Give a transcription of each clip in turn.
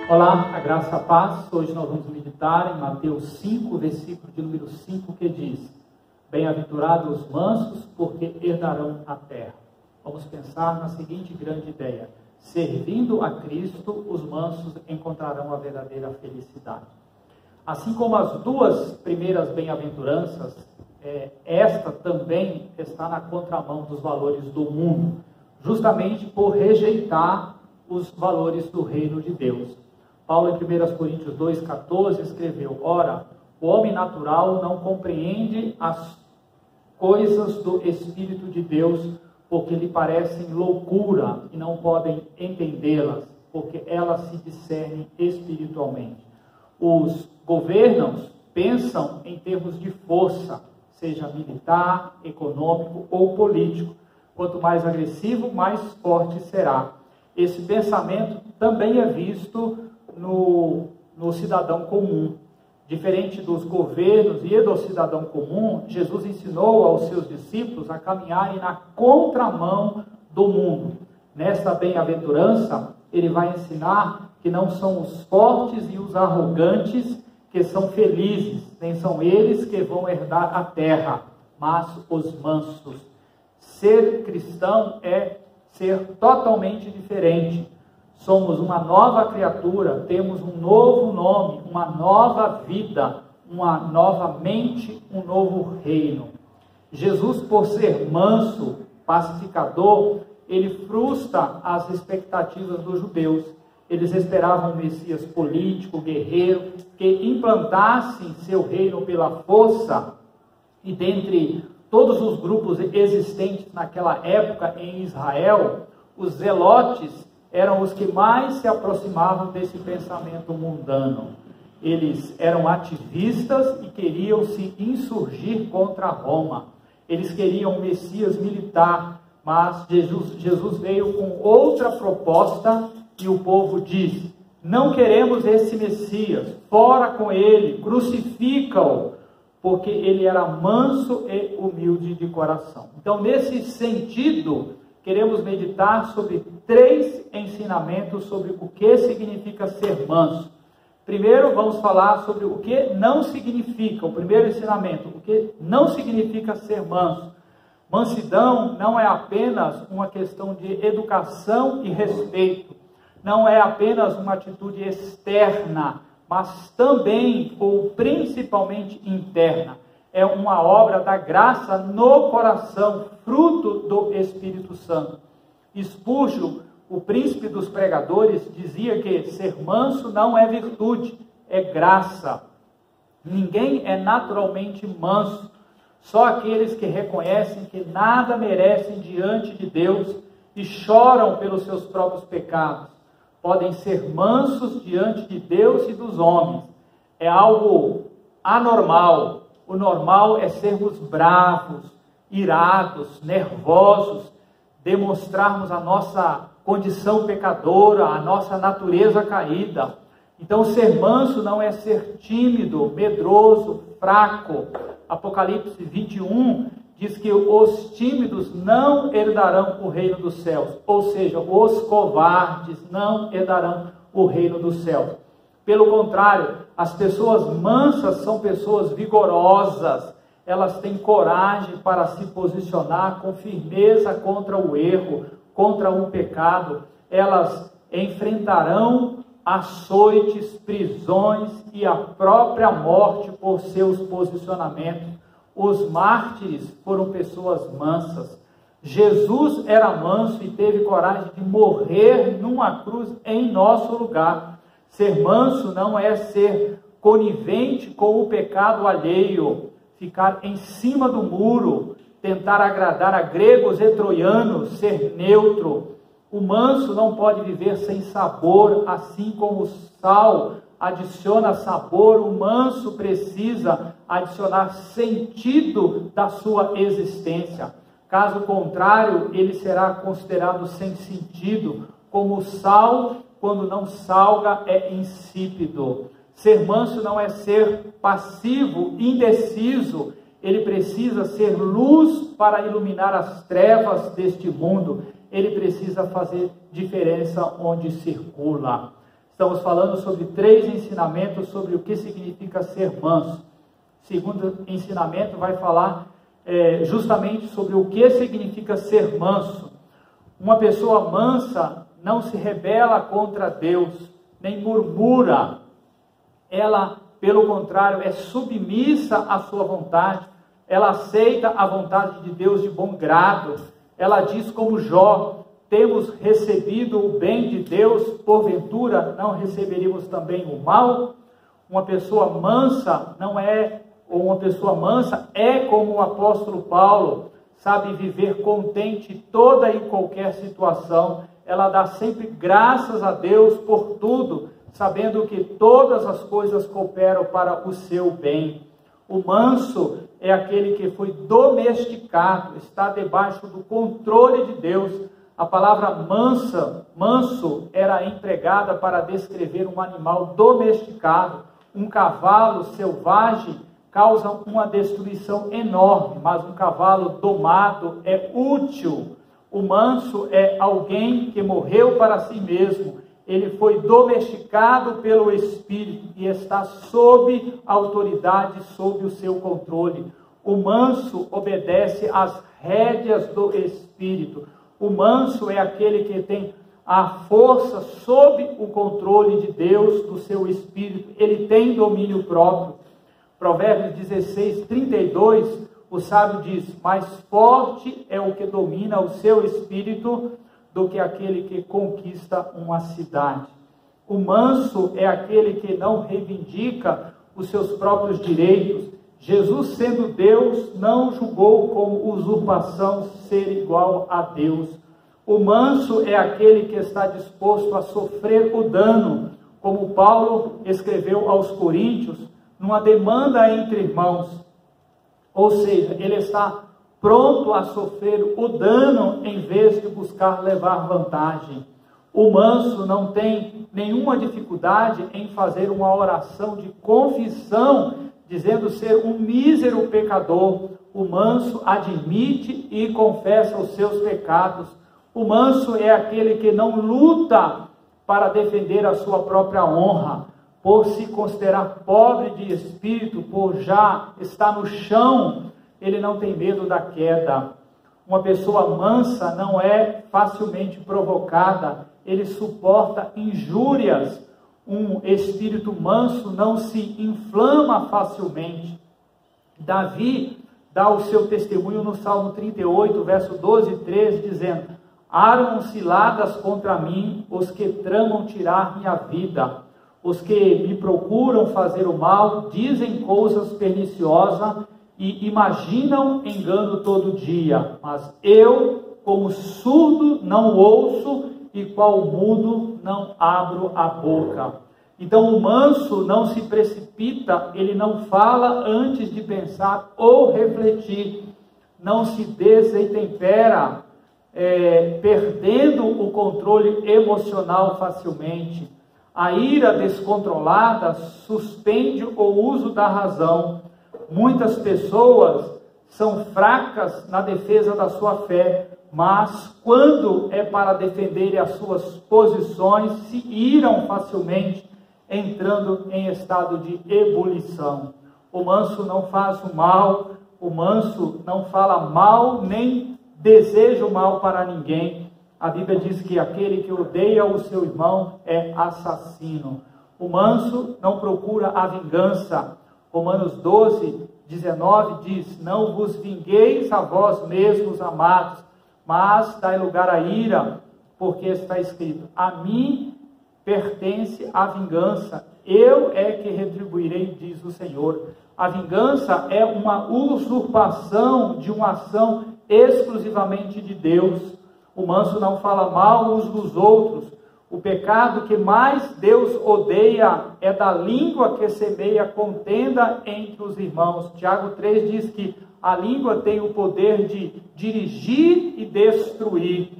Olá, a graça e a paz. Hoje nós vamos meditar em Mateus 5, versículo de número 5, que diz: Bem-aventurados os mansos, porque herdarão a terra. Vamos pensar na seguinte grande ideia: servindo a Cristo, os mansos encontrarão a verdadeira felicidade. Assim como as duas primeiras bem-aventuranças, esta também está na contramão dos valores do mundo, justamente por rejeitar os valores do reino de Deus. Paulo, em 1 Coríntios 2,14, escreveu: Ora, o homem natural não compreende as coisas do Espírito de Deus, porque lhe parecem loucura e não podem entendê-las, porque elas se discernem espiritualmente. Os governos pensam em termos de força, seja militar, econômico ou político. Quanto mais agressivo, mais forte será. Esse pensamento também é visto no cidadão comum. Diferente dos governos e do cidadão comum, Jesus ensinou aos seus discípulos a caminharem na contramão do mundo. Nesta bem-aventurança, ele vai ensinar que não são os fortes e os arrogantes que são felizes, nem são eles que vão herdar a terra, mas os mansos. Ser cristão é ser totalmente diferente. Somos uma nova criatura, temos um novo nome, uma nova vida, uma nova mente, um novo reino. Jesus, por ser manso, pacificador, ele frustra as expectativas dos judeus. Eles esperavam um Messias político, guerreiro, que implantasse seu reino pela força. E dentre todos os grupos existentes naquela época em Israel, os zelotes eram os que mais se aproximavam desse pensamento mundano. Eles eram ativistas e queriam se insurgir contra Roma. Eles queriam um Messias militar, mas Jesus veio com outra proposta e o povo diz: não queremos esse Messias, fora com ele, crucifica-o, porque ele era manso e humilde de coração. Então, nesse sentido, queremos meditar sobre 3 ensinamentos sobre o que significa ser manso. Primeiro, vamos falar sobre o que não significa. O primeiro ensinamento: o que não significa ser manso. Mansidão não é apenas uma questão de educação e respeito. Não é apenas uma atitude externa, mas também, ou principalmente interna. É uma obra da graça no coração, fruto do Espírito Santo. Spurgeon, o príncipe dos pregadores, dizia que ser manso não é virtude, é graça. Ninguém é naturalmente manso, só aqueles que reconhecem que nada merecem diante de Deus e choram pelos seus próprios pecados podem ser mansos diante de Deus e dos homens. É algo anormal. O normal é sermos bravos, irados, nervosos, demonstrarmos a nossa condição pecadora, a nossa natureza caída. Então, ser manso não é ser tímido, medroso, fraco. Apocalipse 21 diz que os tímidos não herdarão o reino dos céus, ou seja, os covardes não herdarão o reino dos céus. Pelo contrário, as pessoas mansas são pessoas vigorosas, elas têm coragem para se posicionar com firmeza contra o erro, contra o pecado. Elas enfrentarão açoites, prisões e a própria morte por seus posicionamentos. Os mártires foram pessoas mansas. Jesus era manso e teve coragem de morrer numa cruz em nosso lugar. Ser manso não é ser conivente com o pecado alheio, ficar em cima do muro, tentar agradar a gregos e troianos, ser neutro. O manso não pode viver sem sabor, assim como o sal adiciona sabor, o manso precisa adicionar sentido da sua existência. Caso contrário, ele será considerado sem sentido, como o sal, quando não salga, é insípido. Ser manso não é ser passivo, indeciso. Ele precisa ser luz para iluminar as trevas deste mundo. Ele precisa fazer diferença onde circula. Estamos falando sobre 3 ensinamentos sobre o que significa ser manso. O segundo ensinamento vai falar justamente sobre o que significa ser manso. Uma pessoa mansa não se rebela contra Deus, nem murmura. Ela, pelo contrário, é submissa à sua vontade. Ela aceita a vontade de Deus de bom grado. Ela diz como Jó: temos recebido o bem de Deus, porventura não receberíamos também o mal? Uma pessoa mansa é como o apóstolo Paulo, sabe viver contente em toda e qualquer situação. Ela dá sempre graças a Deus por tudo, sabendo que todas as coisas cooperam para o seu bem. O manso é aquele que foi domesticado, está debaixo do controle de Deus. A palavra manso era empregada para descrever um animal domesticado. Um cavalo selvagem causa uma destruição enorme, mas um cavalo domado é útil. O manso é alguém que morreu para si mesmo. Ele foi domesticado pelo Espírito e está sob a autoridade, sob o seu controle. O manso obedece às rédeas do Espírito. O manso é aquele que tem a força sob o controle de Deus, do seu Espírito. Ele tem domínio próprio. Provérbios 16, 32, o sábio diz: mais forte é o que domina o seu espírito do que aquele que conquista uma cidade. O manso é aquele que não reivindica os seus próprios direitos. Jesus, sendo Deus, não julgou como usurpação ser igual a Deus. O manso é aquele que está disposto a sofrer o dano, como Paulo escreveu aos Coríntios, numa demanda entre irmãos. Ou seja, ele está pronto a sofrer o dano em vez de buscar levar vantagem. O manso não tem nenhuma dificuldade em fazer uma oração de confissão, dizendo ser um mísero pecador. O manso admite e confessa os seus pecados. O manso é aquele que não luta para defender a sua própria honra, por se considerar pobre de espírito, por já estar no chão, ele não tem medo da queda. Uma pessoa mansa não é facilmente provocada, ele suporta injúrias. Um espírito manso não se inflama facilmente. Davi dá o seu testemunho no Salmo 38, verso 12 e 13, dizendo: armam ciladas contra mim os que tramam tirar minha vida. Os que me procuram fazer o mal dizem coisas perniciosas e imaginam engano todo dia. Mas eu, como surdo, não ouço, e qual mudo, não abro a boca. Então o manso não se precipita, ele não fala antes de pensar ou refletir, não se desentempera, perdendo o controle emocional facilmente. A ira descontrolada suspende o uso da razão. Muitas pessoas são fracas na defesa da sua fé, mas quando é para defender as suas posições, se iram facilmente, entrando em estado de ebulição. O manso não faz o mal, o manso não fala mal, nem deseja o mal para ninguém. A Bíblia diz que aquele que odeia o seu irmão é assassino. O manso não procura a vingança. Romanos 12, 19 diz: não vos vingueis a vós mesmos, amados, mas dai lugar à ira, porque está escrito: a mim pertence a vingança, eu é que retribuirei, diz o Senhor. A vingança é uma usurpação de uma ação exclusivamente de Deus. O manso não fala mal uns dos outros. O pecado que mais Deus odeia é da língua que semeia contenda entre os irmãos. Tiago 3 diz que a língua tem o poder de dirigir e destruir.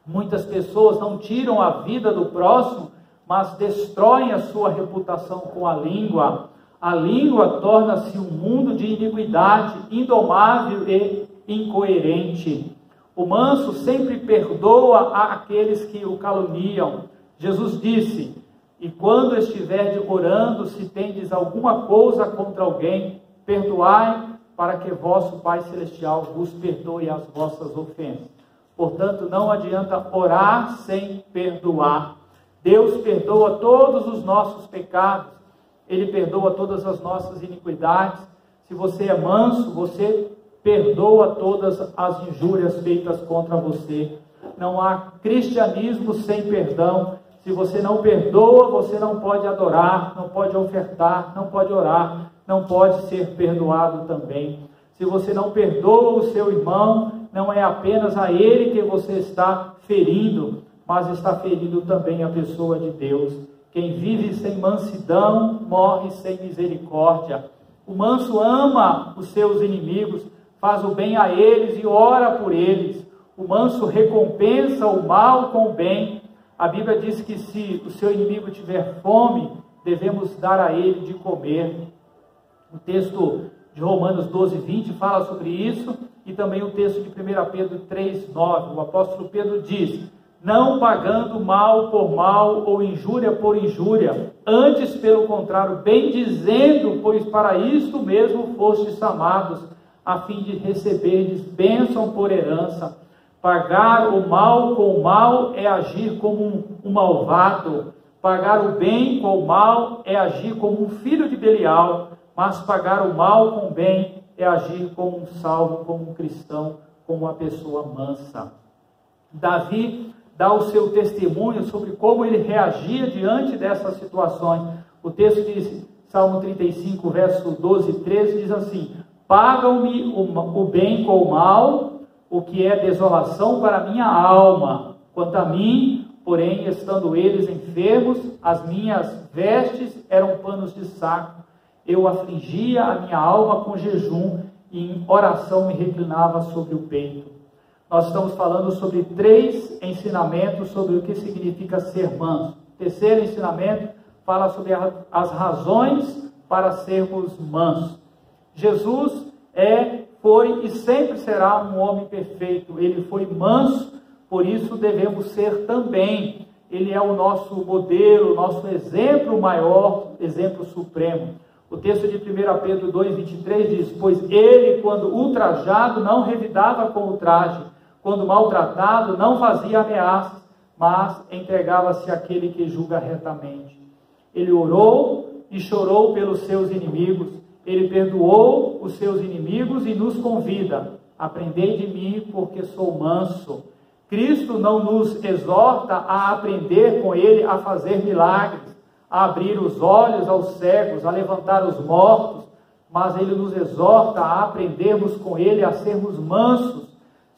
Muitas pessoas não tiram a vida do próximo, mas destroem a sua reputação com a língua. A língua torna-se um mundo de iniquidade, indomável e incoerente. O manso sempre perdoa aqueles que o caluniam. Jesus disse: E quando estiverdes orando, se tendes alguma coisa contra alguém, perdoai, para que vosso Pai Celestial vos perdoe as vossas ofensas. Portanto, não adianta orar sem perdoar. Deus perdoa todos os nossos pecados, Ele perdoa todas as nossas iniquidades. Se você é manso, você perdoa todas as injúrias feitas contra você. Não há cristianismo sem perdão. Se você não perdoa, você não pode adorar, não pode ofertar, não pode orar, não pode ser perdoado também. Se você não perdoa o seu irmão, não é apenas a ele que você está ferindo, mas está ferindo também a pessoa de Deus. Quem vive sem mansidão, morre sem misericórdia. O manso ama os seus inimigos, faz o bem a eles e ora por eles. O manso recompensa o mal com o bem. A Bíblia diz que se o seu inimigo tiver fome, devemos dar a ele de comer. O texto de Romanos 12:20 fala sobre isso, e também o texto de 1 Pedro 3:9. O apóstolo Pedro diz: não pagando mal por mal ou injúria por injúria, antes pelo contrário, bem dizendo, pois para isto mesmo fostes chamados, a fim de receberdes bênção por herança. Pagar o mal com o mal é agir como um malvado. Pagar o bem com o mal é agir como um filho de Belial. Mas pagar o mal com o bem é agir como um salvo, como um cristão, como uma pessoa mansa. Davi dá o seu testemunho sobre como ele reagia diante dessas situações. O texto de Salmo 35, verso 12 e 13 diz assim: pagam-me o bem com o mal, o que é desolação para a minha alma. Quanto a mim, porém, estando eles enfermos, as minhas vestes eram panos de saco. Eu afligia a minha alma com jejum e em oração me reclinava sobre o peito. Nós estamos falando sobre 3 ensinamentos sobre o que significa ser manso. O terceiro ensinamento fala sobre as razões para sermos mansos. Jesus foi e sempre será um homem perfeito. Ele foi manso, por isso devemos ser também. Ele é o nosso modelo, o nosso exemplo maior, exemplo supremo. O texto de 1 Pedro 2,23 diz: pois ele, quando ultrajado, não revidava com ultraje, quando maltratado, não fazia ameaças, mas entregava-se àquele que julga retamente. Ele orou e chorou pelos seus inimigos. Ele perdoou os seus inimigos e nos convida: aprendei de mim, porque sou manso. Cristo não nos exorta a aprender com ele a fazer milagres, a abrir os olhos aos cegos, a levantar os mortos, mas ele nos exorta a aprendermos com ele a sermos mansos.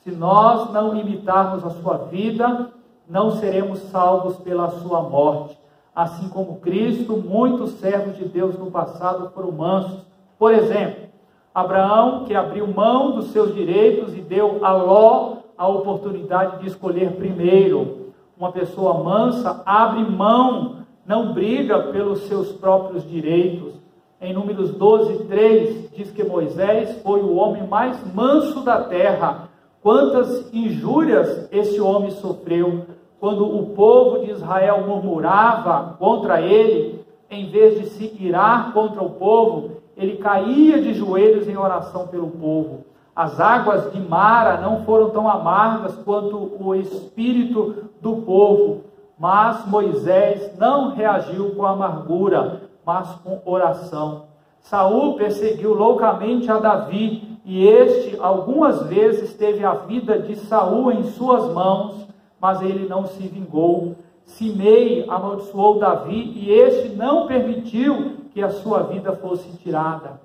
Se nós não imitarmos a sua vida, não seremos salvos pela sua morte. Assim como Cristo, muitos servos de Deus no passado foram mansos. Por exemplo, Abraão, que abriu mão dos seus direitos e deu a Ló a oportunidade de escolher primeiro. Uma pessoa mansa abre mão, não briga pelos seus próprios direitos. Em Números 12:3 diz que Moisés foi o homem mais manso da terra. Quantas injúrias esse homem sofreu! Quando o povo de Israel murmurava contra ele, em vez de se irar contra o povo, ele caía de joelhos em oração pelo povo. As águas de Mara não foram tão amargas quanto o espírito do povo, mas Moisés não reagiu com amargura, mas com oração. Saul perseguiu loucamente a Davi, e este algumas vezes teve a vida de Saul em suas mãos, mas ele não se vingou. Simei amaldiçoou Davi, e este não permitiu que a sua vida fosse tirada.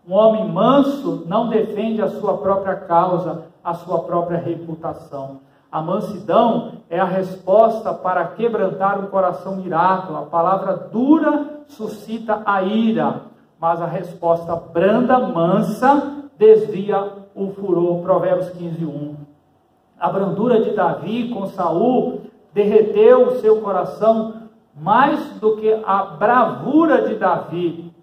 Um homem manso não defende a sua própria causa, a sua própria reputação. A mansidão é a resposta para quebrantar um coração irado. A palavra dura suscita a ira, mas a resposta branda, mansa, desvia o furor. Provérbios 15:1. A brandura de Davi com Saul derreteu o seu coração mais do que a bravura de Davi.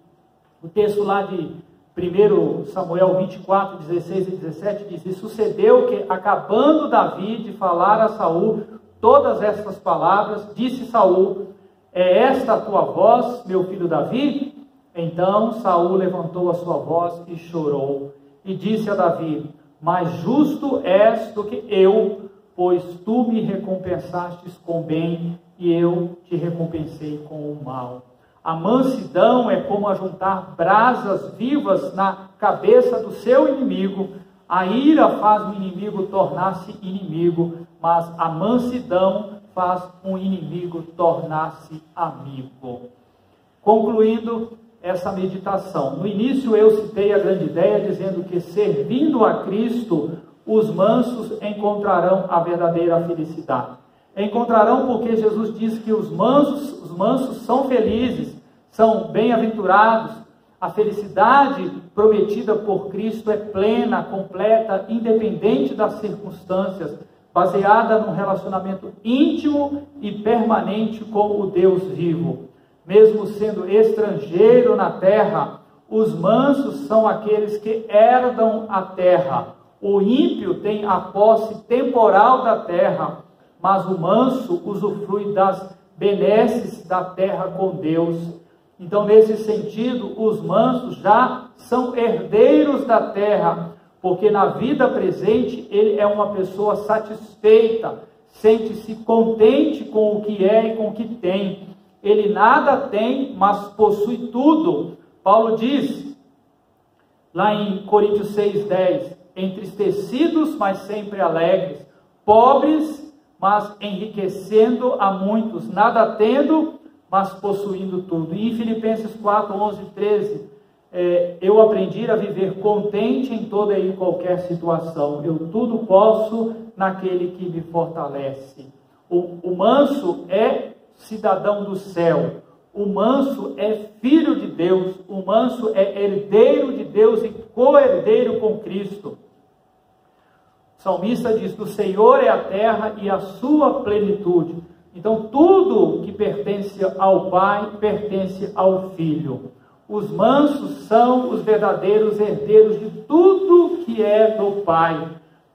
O texto lá de 1 Samuel 24, 16 e 17 diz: e sucedeu que, acabando Davi de falar a Saul todas estas palavras, disse Saul: É esta a tua voz, meu filho Davi? Então Saul levantou a sua voz e chorou, e disse a Davi: mais justo és do que eu, pois tu me recompensastes com bem, e eu te recompensei com o mal. A mansidão é como ajuntar brasas vivas na cabeça do seu inimigo. A ira faz o inimigo tornar-se inimigo, mas a mansidão faz um inimigo tornar-se amigo. Concluindo essa meditação, no início eu citei a grande ideia dizendo que servindo a Cristo, os mansos encontrarão a verdadeira felicidade. Encontrarão porque Jesus diz que os mansos são felizes, são bem-aventurados. A felicidade prometida por Cristo é plena, completa, independente das circunstâncias, baseada num relacionamento íntimo e permanente com o Deus vivo. Mesmo sendo estrangeiro na terra, os mansos são aqueles que herdam a terra. O ímpio tem a posse temporal da terra, mas o manso usufrui das benesses da terra com Deus. Então, nesse sentido, os mansos já são herdeiros da terra, porque na vida presente ele é uma pessoa satisfeita, sente-se contente com o que é e com o que tem. Ele nada tem, mas possui tudo. Paulo diz, lá em Coríntios 6,10, entristecidos, mas sempre alegres, pobres, mas enriquecendo a muitos, nada tendo, mas possuindo tudo. E em Filipenses 4, 11 e 13, eu aprendi a viver contente em toda e qualquer situação. Eu tudo posso naquele que me fortalece. O manso é cidadão do céu. O manso é filho de Deus. O manso é herdeiro de Deus e co-herdeiro com Cristo. O salmista diz: do Senhor é a terra e a sua plenitude. Então, tudo que pertence ao Pai, pertence ao Filho. Os mansos são os verdadeiros herdeiros de tudo que é do Pai.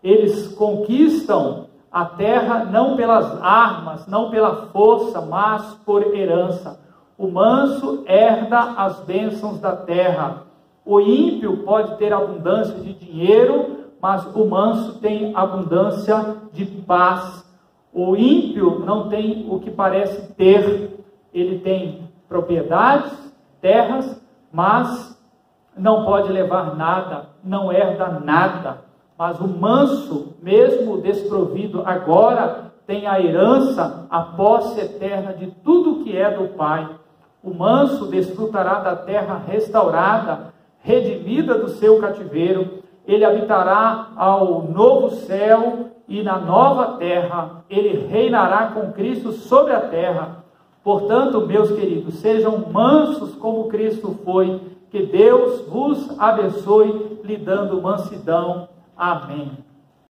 Eles conquistam a terra não pelas armas, não pela força, mas por herança. O manso herda as bênçãos da terra. O ímpio pode ter abundância de dinheiro, mas o manso tem abundância de paz. O ímpio não tem o que parece ter. Ele tem propriedades, terras, mas não pode levar nada, não herda nada. Mas o manso, mesmo desprovido agora, tem a herança, a posse eterna de tudo que é do Pai. O manso desfrutará da terra restaurada, redimida do seu cativeiro. Ele habitará ao novo céu e na nova terra. Ele reinará com Cristo sobre a terra. Portanto, meus queridos, sejam mansos como Cristo foi. Que Deus vos abençoe, lhe dando mansidão. Amém.